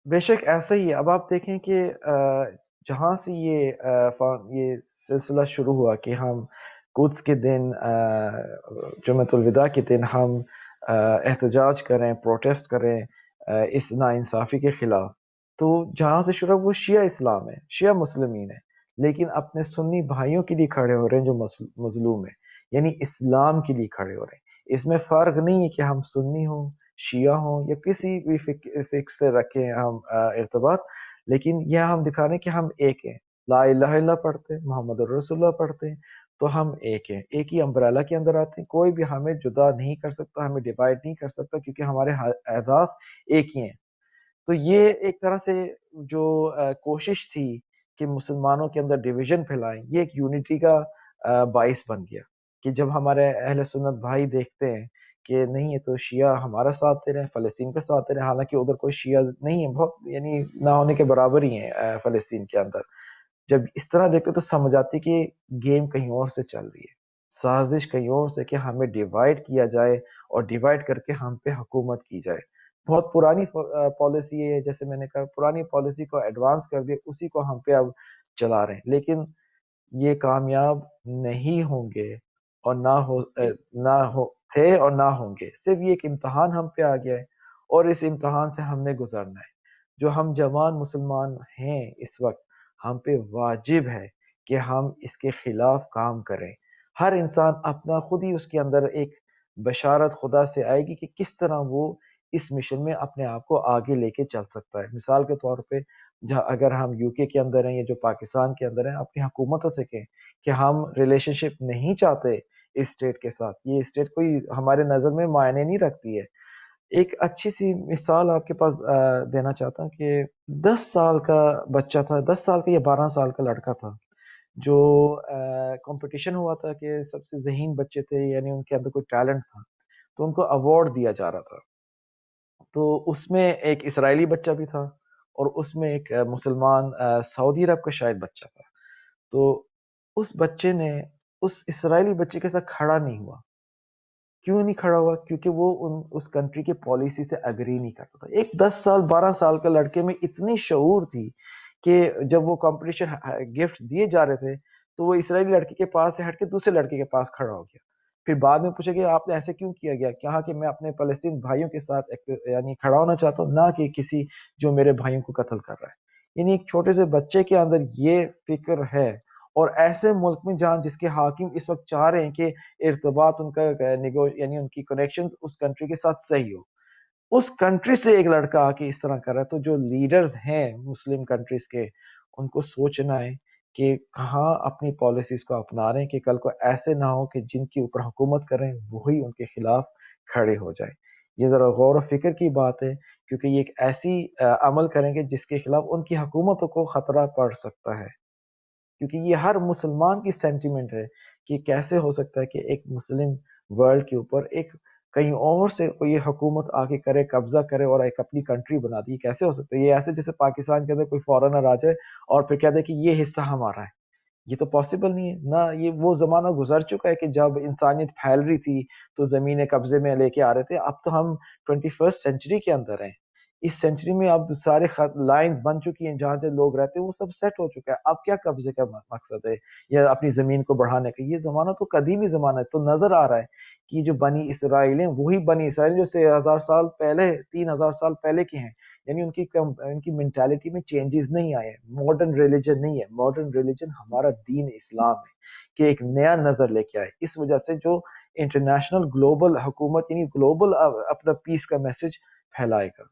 بے شک ایسا ہی ہے۔ اب آپ دیکھیں کہ جہاں سے یہ سلسلہ شروع ہوا کہ ہم قدس کے دن جمعۃ الوداع کے دن ہم احتجاج کریں، پروٹیسٹ کریں اس ناانصافی کے خلاف، تو جہاں سے شروع وہ شیعہ اسلام ہے، شیعہ مسلمین ہے، لیکن اپنے سنی بھائیوں کے لیے کھڑے ہو رہے ہیں جو مظلوم ہیں، یعنی اسلام کے لیے کھڑے ہو رہے ہیں۔ اس میں فرق نہیں ہے کہ ہم سنی ہوں، شیعہ ہوں یا کسی بھی فکر سے رکھیں ہم ارتباط، لیکن یہ ہم دکھا رہے ہیں کہ ہم ایک ہیں، لا الہ الا اللہ پڑھتے ہیں، محمد الرسول اللہ پڑھتے ہیں، تو ہم ایک ہیں، ایک ہی امبریلا کے اندر آتے ہیں، کوئی بھی ہمیں جدا نہیں کر سکتا، ہمیں ڈیوائڈ نہیں کر سکتا، کیونکہ ہمارے اہداف ایک ہی ہیں۔ تو یہ ایک طرح سے جو کوشش تھی کہ مسلمانوں کے اندر ڈویژن پھیلائیں، یہ ایک یونٹی کا باعث بن گیا کہ جب ہمارے اہل سنت بھائی دیکھتے ہیں کہ نہیں، یہ تو شیعہ ہمارا ساتھ دے رہے ہیں، فلسطین کا ساتھ دے رہے ہیں، حالانکہ ادھر کوئی شیعہ نہیں ہے، بہت یعنی نہ ہونے کے برابر ہی ہیں فلسطین کے اندر۔ جب اس طرح دیکھتے تو سمجھ آتی کہ گیم کہیں اور سے چل رہی ہے، سازش کہیں اور سے کہ ہمیں ڈیوائڈ کیا جائے اور ڈیوائڈ کر کے ہم پہ حکومت کی جائے۔ بہت پرانی پالیسی ہے، جیسے میں نے کہا پرانی پالیسی کو ایڈوانس کر دیا، اسی کو ہم پہ اب چلا رہے ہیں، لیکن یہ کامیاب نہیں ہوں گے اور نہ ہو تھے اور نہ ہوں گے۔ صرف یہ ایک امتحان ہم پہ آ گیا ہے اور اس امتحان سے ہم نے گزرنا ہے۔ جو ہم جوان مسلمان ہیں اس وقت، ہم پہ واجب ہے کہ ہم اس کے خلاف کام کریں۔ ہر انسان اپنا خود ہی اس کے اندر ایک بشارت خدا سے آئے گی کہ کس طرح وہ اس مشن میں اپنے آپ کو آگے لے کے چل سکتا ہے۔ مثال کے طور پہ اگر ہم یو کے اندر ہیں یا جو پاکستان کے اندر ہیں، اپنی حکومتوں سے کہیں کہ ہم ریلیشن شپ نہیں چاہتے اس اسٹیٹ کے ساتھ، یہ اسٹیٹ کوئی ہمارے نظر میں معنی نہیں رکھتی ہے۔ ایک اچھی سی مثال آپ کے پاس دینا چاہتا ہوں کہ 10 سال کا بچہ تھا، 10 سال کا یا 12 سال کا لڑکا تھا، جو کمپٹیشن ہوا تھا کہ سب سے ذہین بچے تھے، یعنی ان کے اندر کوئی ٹیلنٹ تھا، تو ان کو ایوارڈ دیا جا رہا تھا۔ تو اس میں ایک اسرائیلی بچہ بھی تھا اور اس میں ایک مسلمان سعودی عرب کا شاید بچہ تھا۔ تو اس بچے نے اس اسرائیلی بچے کے ساتھ کھڑا نہیں ہوا۔ کیوں نہیں کھڑا ہوا؟ کیونکہ وہ اس کنٹری کے پالیسی سے اگری نہیں کرتا تھا۔ ایک 10 سال 12 سال کا لڑکے میں اتنی شعور تھی کہ جب وہ کمپٹیشن گفٹ دیے جا رہے تھے تو وہ اسرائیلی لڑکے کے پاس سے ہٹ کے دوسرے لڑکے کے پاس کھڑا ہو گیا۔ پھر بعد میں پوچھا کہ آپ نے ایسے کیوں کیا گیا؟ کہا کہ میں اپنے فلسطین بھائیوں کے ساتھ یعنی کھڑا ہونا چاہتا ہوں، نہ کہ کسی جو میرے بھائیوں کو قتل کر رہا ہے۔ یعنی ایک چھوٹے سے بچے کے اندر یہ فکر ہے، اور ایسے ملک میں جہاں جس کے حاکم اس وقت چاہ رہے ہیں کہ ارتباط ان کا یعنی ان کی کنیکشن اس کنٹری کے ساتھ صحیح ہو، اس کنٹری سے ایک لڑکا آ کے اس طرح کر رہا ہے، تو جو لیڈرز ہیں مسلم کنٹریز کے، ان کو سوچنا ہے کہ کہاں اپنی پالیسیز کو اپنا رہے ہیں کہ کل کو ایسے نہ ہو کہ جن کے اوپر حکومت کریں وہی ان کے خلاف کھڑے ہو جائے۔ یہ ذرا غور و فکر کی بات ہے، کیونکہ یہ ایک ایسی عمل کریں گے جس کے خلاف ان کی حکومتوں کو خطرہ پڑ سکتا ہے، کیونکہ یہ ہر مسلمان کی سینٹیمنٹ ہے کہ کیسے ہو سکتا ہے کہ ایک مسلم ورلڈ کے اوپر ایک کہیں اور سے کوئی حکومت آ کے کرے، قبضہ کرے اور ایک اپنی کنٹری بنا دی۔ کیسے ہو سکتا ہے؟ یہ ایسے جیسے پاکستان کے اندر کوئی فارنر آ جائے اور پھر کہہ دے کہ یہ حصہ ہمارا ہے۔ یہ تو پاسبل نہیں ہے نا، یہ وہ زمانہ گزر چکا ہے کہ جب انسانیت پھیل رہی تھی تو زمینیں قبضے میں لے کے آ رہے تھے۔ اب تو ہم 21 سینچری کے اندر ہیں۔ اس سینچری میں اب سارے لائنز بن چکی ہیں، جہاں سے لوگ رہتے ہیں وہ سب سیٹ ہو چکا ہے۔ اب کیا قبضے کا مقصد ہے یا اپنی زمین کو بڑھانے کا؟ یہ زمانہ تو قدیمی زمانہ ہے۔ تو نظر آ رہا ہے کہ جو بنی اسرائیل ہیں وہی بنی اسرائیل جو 6,000 سال پہلے، 3,000 سال پہلے کے ہیں، یعنی ان کی مینٹالٹی میں چینجز نہیں آئے۔ ماڈرن ریلیجن نہیں ہے، ماڈرن ریلیجن ہمارا دین اسلام ہے کہ ایک نیا نظر لے کے آئے۔ اس وجہ سے جو انٹرنیشنل گلوبل حکومت یعنی گلوبل اپنا پیس کا میسج پھیلائے گا۔